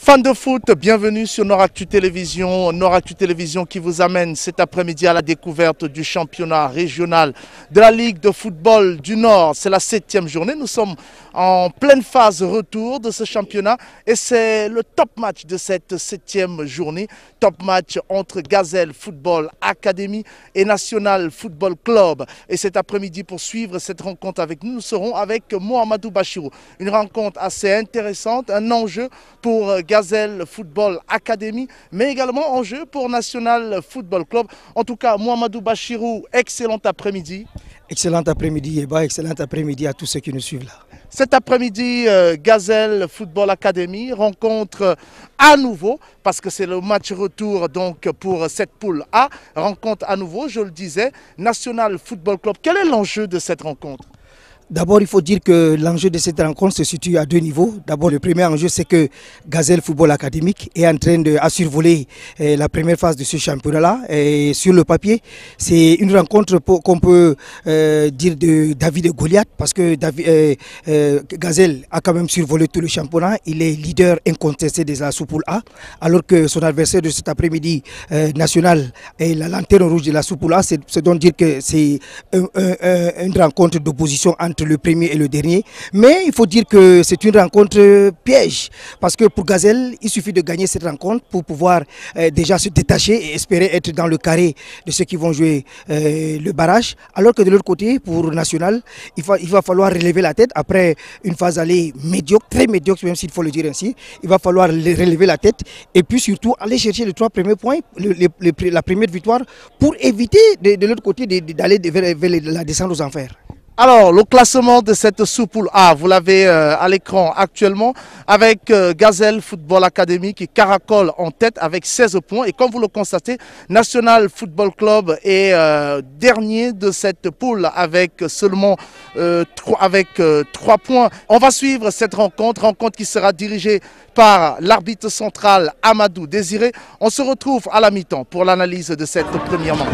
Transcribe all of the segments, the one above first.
Fans de foot, bienvenue sur Nord-Actu Télévision. Nord-Actu Télévision qui vous amène cet après-midi à la découverte du championnat régional de la Ligue de football du Nord. C'est la 7e journée. Nous sommes en pleine phase retour de ce championnat et c'est le top match de cette 7e journée. Top match entre Gazelle Football Academy et National Football Club. Et cet après-midi, pour suivre cette rencontre avec nous, nous serons avec Mohamedou Bachirou. Une rencontre assez intéressante, un enjeu pour Gazelle Football Academy, mais également enjeu pour National Football Club. En tout cas, Mohamedou Bachirou, excellent après-midi. Excellent après-midi, Eba, excellent après-midi à tous ceux qui nous suivent là. Cet après-midi, Gazelle Football Academy rencontre à nouveau, parce que c'est le match retour donc pour cette poule A, rencontre à nouveau, je le disais, National Football Club. Quel est l'enjeu de cette rencontre ? D'abord, il faut dire que l'enjeu de cette rencontre se situe à deux niveaux. D'abord, le premier enjeu, c'est que Gazelle Football Académique est en train de survoler la première phase de ce championnat-là. Et sur le papier, c'est une rencontre qu'on peut dire de David et Goliath, parce que Gazelle a quand même survolé tout le championnat. Il est leader incontesté de la sous-poule A, alors que son adversaire de cet après-midi, National, est la lanterne rouge de la sous-poule A. C'est donc dire que c'est une rencontre d'opposition entre le premier et le dernier, mais il faut dire que c'est une rencontre piège, parce que pour Gazelle, il suffit de gagner cette rencontre pour pouvoir déjà se détacher et espérer être dans le carré de ceux qui vont jouer le barrage, alors que de l'autre côté, pour National, il va falloir relever la tête après une phase aller médiocre, très médiocre, même s'il faut le dire ainsi. Il va falloir relever la tête et puis surtout aller chercher les 3 premiers points, la première victoire, pour éviter de l'autre côté d'aller vers la descente aux enfers. Alors, le classement de cette sous-poule A, vous l'avez à l'écran actuellement, avec Gazelle Football Academy qui caracole en tête avec 16 points. Et comme vous le constatez, National Football Club est dernier de cette poule avec seulement 3 points. On va suivre cette rencontre qui sera dirigée par l'arbitre central Amadou Désiré. On se retrouve à la mi-temps pour l'analyse de cette première manche.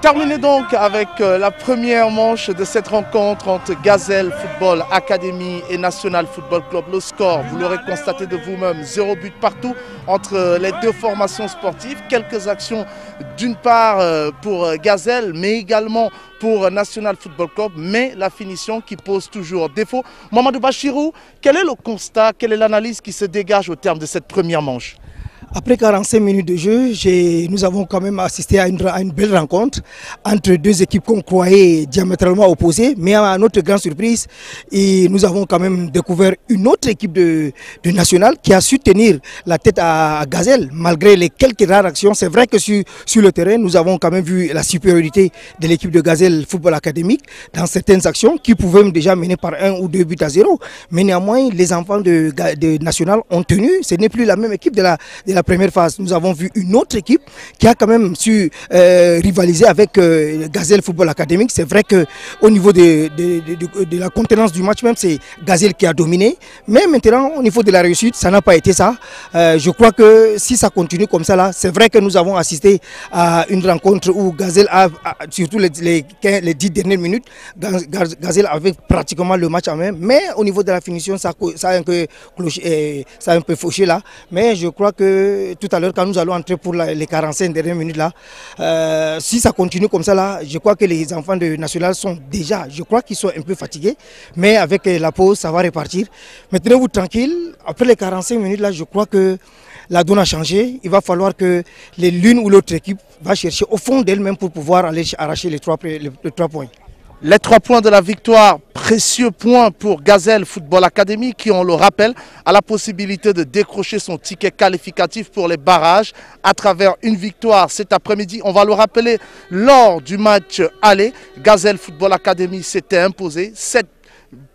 Terminé donc avec la première manche de cette rencontre entre Gazelle Football Academy et National Football Club. Le score, vous l'aurez constaté de vous-même, 0 but partout entre les deux formations sportives. Quelques actions d'une part pour Gazelle, mais également pour National Football Club, mais la finition qui pose toujours défaut. Mamadou Bachirou, quel est le constat, quelle est l'analyse qui se dégage au terme de cette première manche? Après 45 minutes de jeu, nous avons quand même assisté à une belle rencontre entre deux équipes qu'on croyait diamétralement opposées. Mais à notre grande surprise, nous avons quand même découvert une autre équipe de National qui a su tenir la tête à Gazelle malgré les quelques rares actions. C'est vrai que sur le terrain, nous avons quand même vu la supériorité de l'équipe de Gazelle Football Académique dans certaines actions qui pouvaient déjà mener par 1 ou 2 buts à 0. Mais néanmoins, les enfants de National ont tenu. Ce n'est plus la même équipe de la la première phase, nous avons vu une autre équipe qui a quand même su rivaliser avec Gazelle Football Académique. C'est vrai qu'au niveau de la contenance du match même, c'est Gazelle qui a dominé. Mais maintenant, au niveau de la réussite, ça n'a pas été ça. Je crois que si ça continue comme ça, là, c'est vrai que nous avons assisté à une rencontre où Gazelle surtout les 10 dernières minutes, Gazelle avait pratiquement le match en main. Mais au niveau de la finition, ça a un peu fauché là. Mais je crois que tout à l'heure, quand nous allons entrer pour les 45 dernières minutes là, si ça continue comme ça là, je crois que les enfants de National sont déjà, je crois qu'ils sont un peu fatigués. Mais avec la pause, ça va repartir. Maintenant, vous tranquille, après les 45 minutes là, je crois que la donne a changé. Il va falloir que l'une ou l'autre équipe va chercher au fond d'elle-même pour pouvoir aller arracher les 3 points. Les 3 points de la victoire, précieux points pour Gazelle Football Academy qui, on le rappelle, a la possibilité de décrocher son ticket qualificatif pour les barrages à travers une victoire cet après-midi. On va le rappeler, lors du match aller, Gazelle Football Academy s'était imposé 7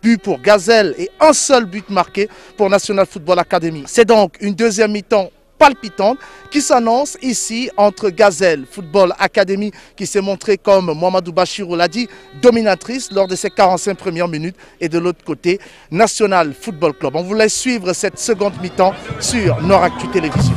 buts pour Gazelle et un seul but marqué pour National Football Academy. C'est donc une deuxième mi-temps palpitante qui s'annonce ici entre Gazelle Football Academy qui s'est montrée, comme Mohamedou Bachirou l'a dit, dominatrice lors de ses 45 premières minutes, et de l'autre côté National Football Club. On vous laisse suivre cette seconde mi-temps sur NOR-Actu Télévision.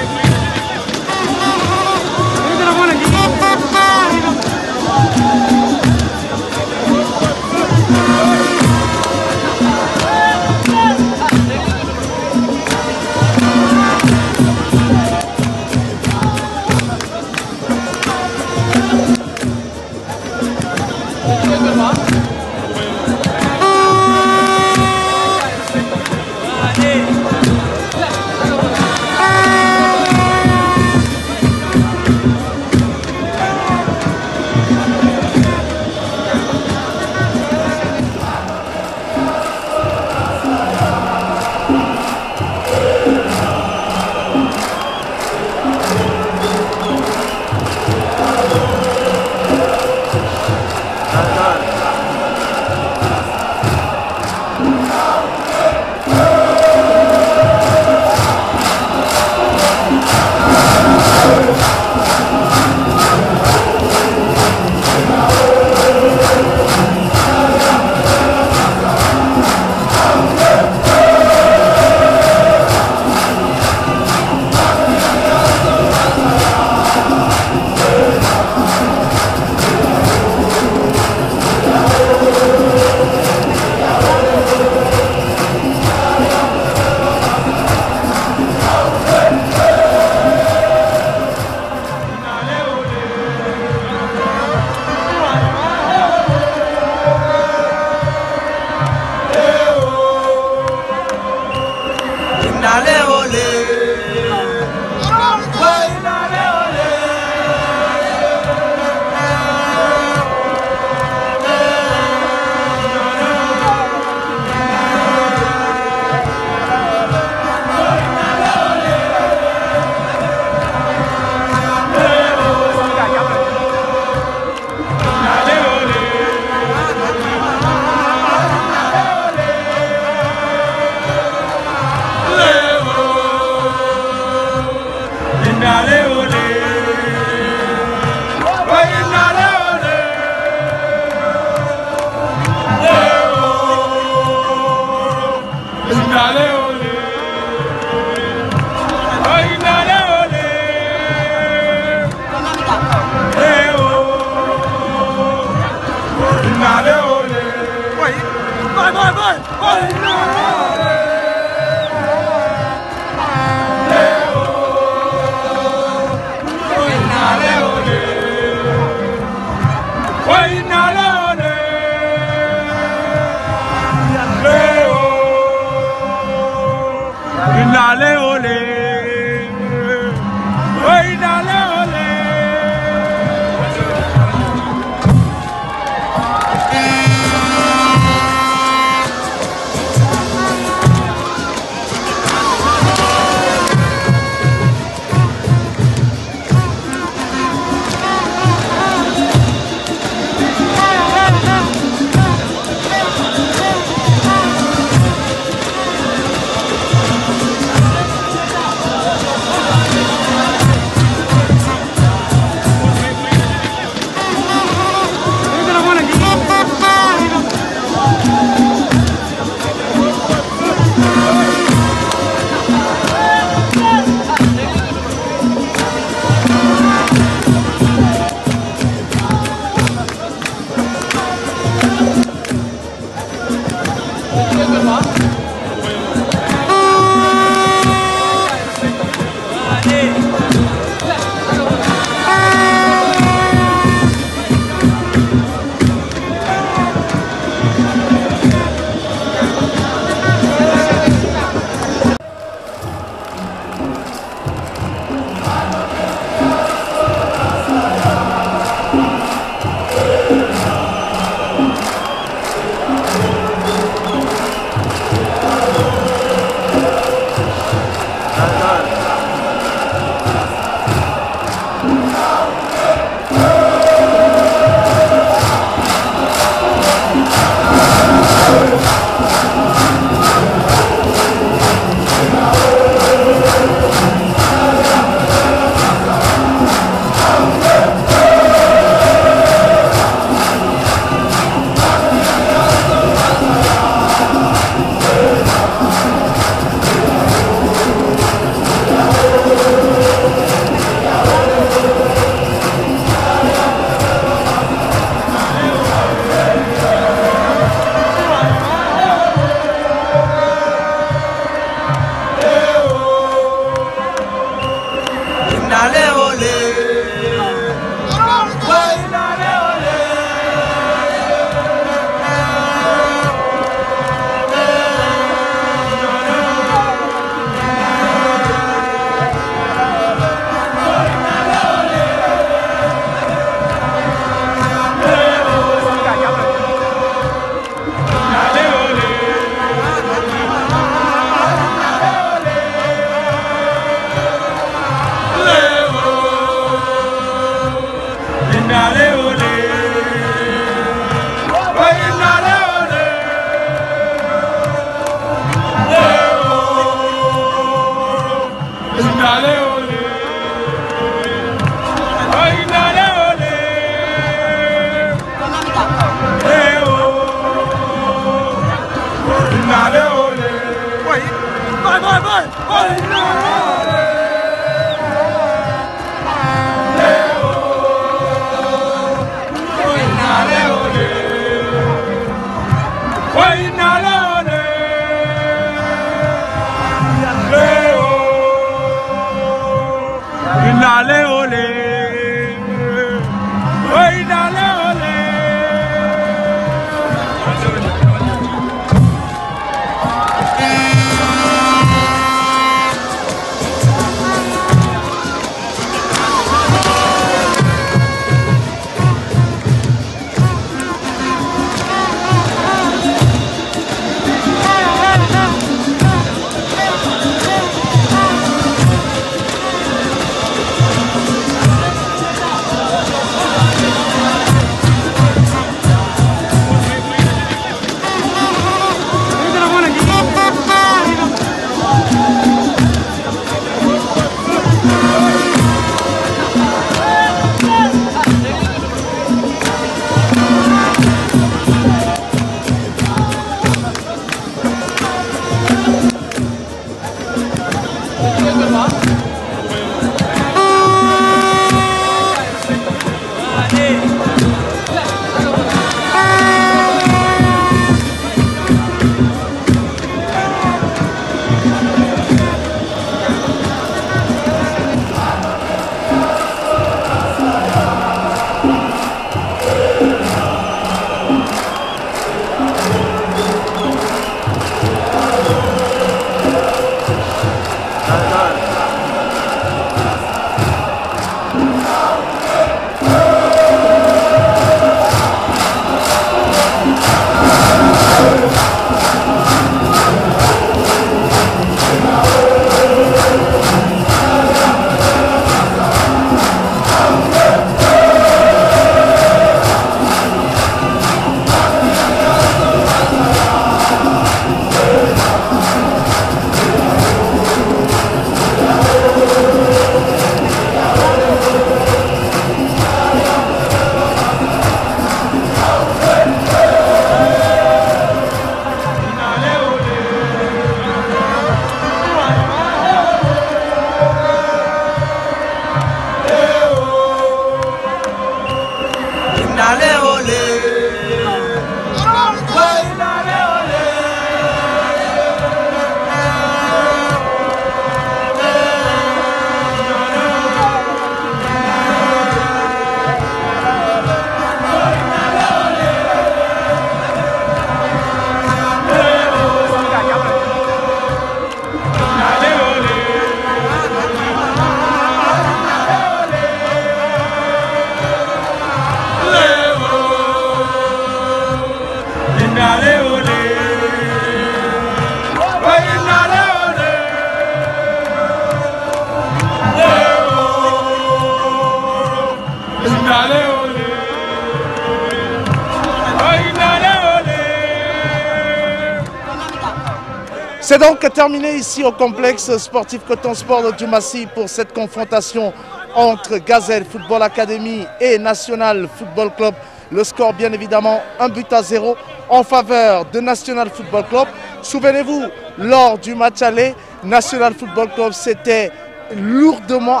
C'est donc terminé ici au complexe sportif Coton Sport du Massy pour cette confrontation entre Gazelle Football Academy et National Football Club. Le score bien évidemment 1-0 en faveur de National Football Club. Souvenez-vous, lors du match aller, National Football Club s'était lourdement...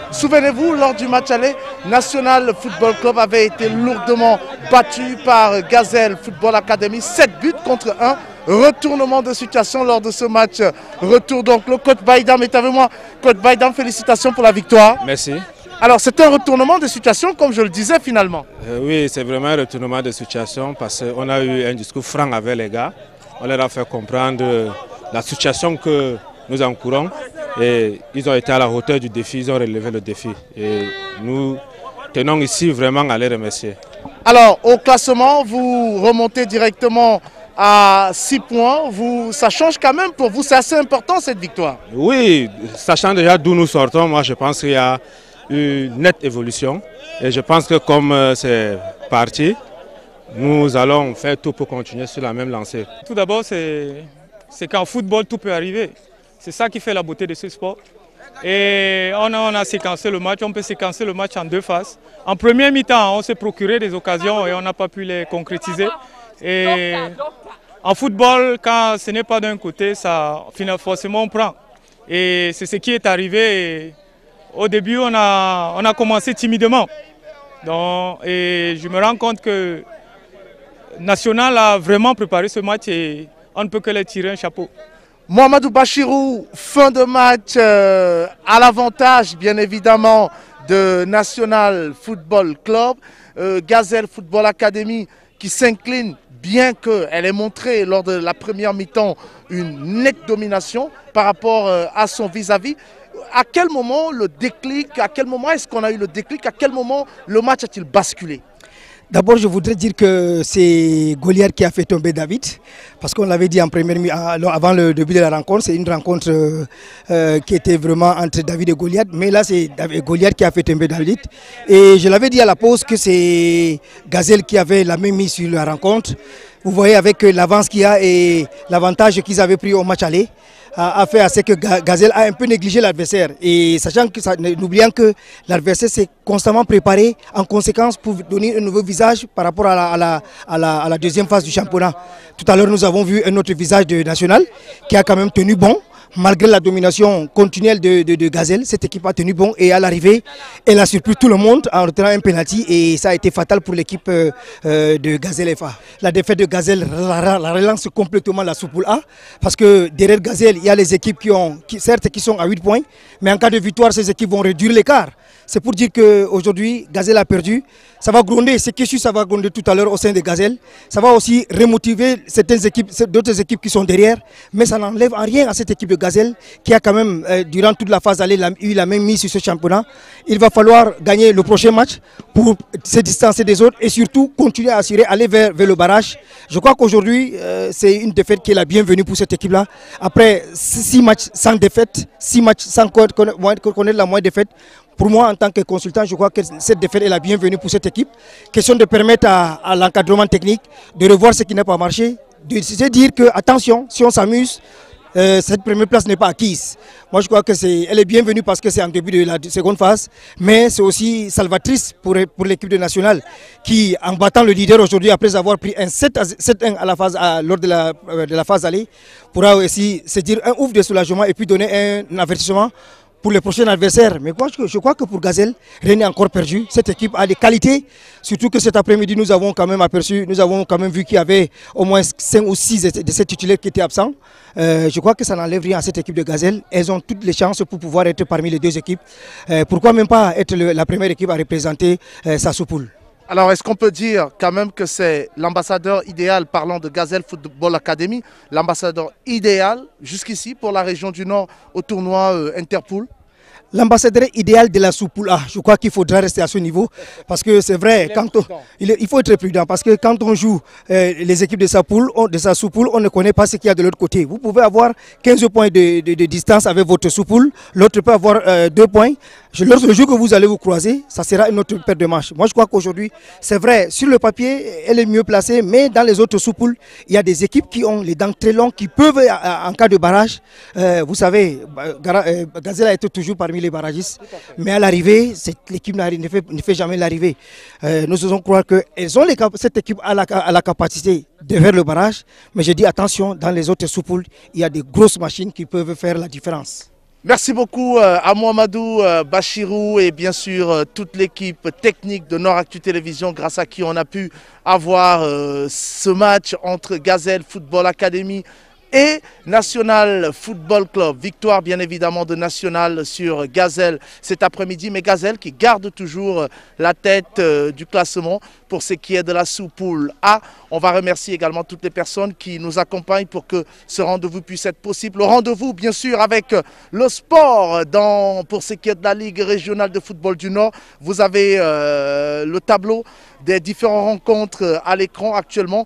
Souvenez-vous, lors du match aller, National Football Club avait été lourdement battu par Gazelle Football Academy, 7 buts contre 1. Retournement de situation lors de ce match. Retour donc, le coach Baïdam est avec moi. Coach Baïdam, félicitations pour la victoire. Merci. Alors c'est un retournement de situation comme je le disais finalement. Oui, c'est vraiment un retournement de situation parce qu'on a eu un discours franc avec les gars. On leur a fait comprendre la situation que nous encourons et ils ont été à la hauteur du défi, ils ont relevé le défi. Et nous tenons ici vraiment à les remercier. Alors au classement, vous remontez directement à 6 points, ça change quand même pour vous, c'est assez important cette victoire. Oui, sachant déjà d'où nous sortons, moi je pense qu'il y a une nette évolution et je pense que comme c'est parti, nous allons faire tout pour continuer sur la même lancée. Tout d'abord, c'est qu'en football tout peut arriver, c'est ça qui fait la beauté de ce sport. Et on a séquencé le match, on peut séquencer le match en 2 phases. En première mi-temps, on s'est procuré des occasions et on n'a pas pu les concrétiser. Et en football, quand ce n'est pas d'un côté, ça, forcément on prend. Et c'est ce qui est arrivé. Et au début, on a commencé timidement. Et je me rends compte que National a vraiment préparé ce match et on ne peut que les tirer un chapeau. Mohamedou Bachirou, fin de match à l'avantage bien évidemment de National Football Club. Gazelle Football Academy qui s'incline, bien qu'elle ait montré lors de la première mi-temps une nette domination par rapport à son vis-à-vis. À quel moment le déclic, à quel moment est-ce qu'on a eu le déclic, à quel moment le match a-t-il basculé? D'abord, je voudrais dire que c'est Goliath qui a fait tomber David, parce qu'on l'avait dit en première avant le début de la rencontre, c'est une rencontre qui était vraiment entre David et Goliath, mais là c'est Goliath qui a fait tomber David. Et je l'avais dit à la pause que c'est Gazelle qui avait la même mise sur la rencontre. Vous voyez avec l'avance qu'il y a et l'avantage qu'ils avaient pris au match aller, a fait à ce que Gazelle a un peu négligé l'adversaire. Et sachant que, n'oubliant que l'adversaire s'est constamment préparé en conséquence pour donner un nouveau visage par rapport à la deuxième phase du championnat. Tout à l'heure, nous avons vu un autre visage de National qui a quand même tenu bon. Malgré la domination continuelle de Gazelle, cette équipe a tenu bon et à l'arrivée, elle a surpris tout le monde en retenant un penalty et ça a été fatal pour l'équipe de Gazelle FA. La défaite de Gazelle la relance complètement la sous-poule A parce que derrière Gazelle, il y a les équipes qui sont à 8 points, mais en cas de victoire, ces équipes vont réduire l'écart. C'est pour dire qu'aujourd'hui, Gazelle a perdu. Ça va gronder, c'est que ça va gronder tout à l'heure au sein de Gazelle. Ça va aussi remotiver certaines équipes, d'autres équipes qui sont derrière. Mais ça n'enlève en rien à cette équipe de Gazelle qui a quand même, durant toute la phase aller, eu la même mise sur ce championnat. Il va falloir gagner le prochain match pour se distancer des autres et surtout continuer à assurer, aller vers le barrage. Je crois qu'aujourd'hui, c'est une défaite qui est la bienvenue pour cette équipe-là. Après 6 matchs sans défaite, 6 matchs sans connaître la moindre défaite, pour moi, en tant que consultant, je crois que cette défaite est la bienvenue pour cette équipe. Question de permettre à l'encadrement technique de revoir ce qui n'a pas marché, de se dire que, attention, si on s'amuse, cette première place n'est pas acquise. Moi, je crois qu'elle est bienvenue parce que c'est en début de la seconde phase, mais c'est aussi salvatrice pour l'équipe de National qui, en battant le leader aujourd'hui, après avoir pris un 7-1 lors de la phase aller, pourra aussi se dire un ouf de soulagement et puis donner un avertissement pour les prochains adversaires. Mais je crois que pour Gazelle, rien n'est encore perdu. Cette équipe a des qualités, surtout que cet après-midi, nous avons quand même vu qu'il y avait au moins 5 ou 6 de ces titulaires qui étaient absents. Je crois que ça n'enlève rien à cette équipe de Gazelle. Elles ont toutes les chances pour pouvoir être parmi les 2 équipes. Pourquoi même pas être la première équipe à représenter sa sous-poule? Alors, est-ce qu'on peut dire quand même que c'est l'ambassadeur idéal, parlant de Gazelle Football Academy, l'ambassadeur idéal jusqu'ici pour la région du Nord au tournoi Interpool? L'ambassadeur idéal de la sous-poule A, je crois qu'il faudra rester à ce niveau parce que c'est vrai, il faut être prudent parce que quand on joue les équipes de sa sous-poule, on ne connaît pas ce qu'il y a de l'autre côté. Vous pouvez avoir 15 points de distance avec votre sous-poule, l'autre peut avoir 2 points. Le jour que vous allez vous croiser, ça sera une autre paire de manches. Moi je crois qu'aujourd'hui, c'est vrai, sur le papier, elle est mieux placée, mais dans les autres sous-poules, il y a des équipes qui ont les dents très longues, qui peuvent, en cas de barrage, vous savez, Gazelle a été toujours parmi les barragistes, mais à l'arrivée, l'équipe ne fait jamais l'arrivée. Nous osons croire que cette équipe a la capacité de faire le barrage, mais je dis attention, dans les autres sous-poules, il y a des grosses machines qui peuvent faire la différence. Merci beaucoup à Mohamedou Bachirou et bien sûr toute l'équipe technique de Nord-Actu Télévision grâce à qui on a pu avoir ce match entre Gazelle Football Academy et National Football Club. Victoire bien évidemment de National sur Gazelle cet après-midi, mais Gazelle qui garde toujours la tête du classement pour ce qui est de la sous-poule A. On va remercier également toutes les personnes qui nous accompagnent pour que ce rendez-vous puisse être possible. Le rendez-vous bien sûr avec le sport pour ce qui est de la Ligue régionale de football du Nord. Vous avez le tableau des différentes rencontres à l'écran actuellement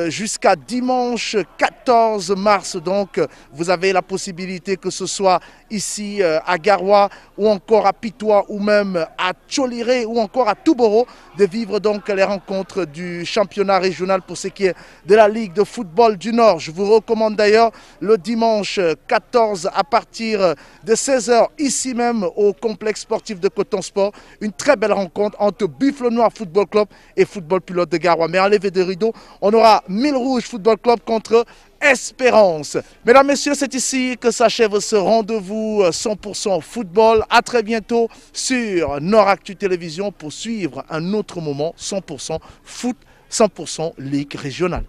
jusqu'à dimanche 14 mars. Donc vous avez la possibilité que ce soit ici à Garoua ou encore à Pitois ou même à Tcholiré ou encore à Touboro de vivre donc les rencontres du championnat régional pour ce qui est de la Ligue de football du Nord. Je vous recommande d'ailleurs le dimanche 14 à partir de 16 h ici même au complexe sportif de Coton Sport. Une très belle rencontre entre Buffle Noir Football Club et Football Pilote de Garoua. Mais enlevé de rideau, on aura Mille Rouge Football Club contre Espérance. Mesdames, Messieurs, c'est ici que s'achève ce rendez-vous 100% football. À très bientôt sur Nord-Actu Télévision pour suivre un autre moment 100% foot, 100% Ligue régionale.